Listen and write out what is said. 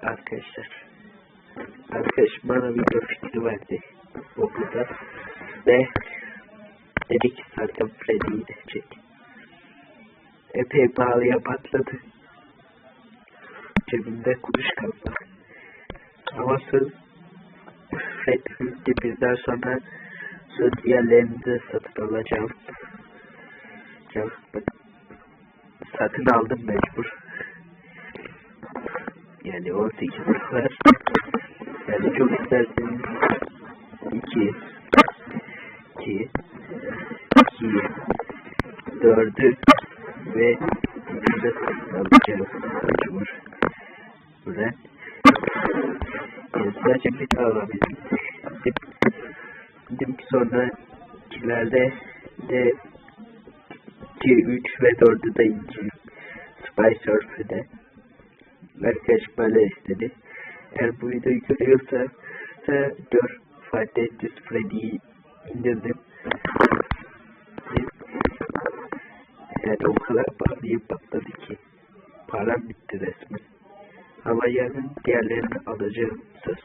arkadaşlar. Arkadaşım bana video fikri verdi okulda ve dedi ki zaten Freddy'yi de çek. Epey pahalıya patladı. Cebimde kuruş kaldı. Ama söz Freddy bizden sonra söz diğerlerini de satın alacağım. Satın aldım mecbur. Yani 18 var. Yani çok isterseniz 2 4'ü ve 3'ü alacağız. Mecbur. Buradan. Sadece bir daha alabildim. Dedim ki sonrakilerde de 2, 3 ve 4'ü de ineceğim. Spy Surfer'de. Arkadaşım böyle istedi. Eğer bu videoyu görüyorsa gör. Five Nights at Freddy'yi indirdim. Yani o kadar pahalıya patladı ki. Param bitti resmen. Ama yarın diğerlerini alacağım söz.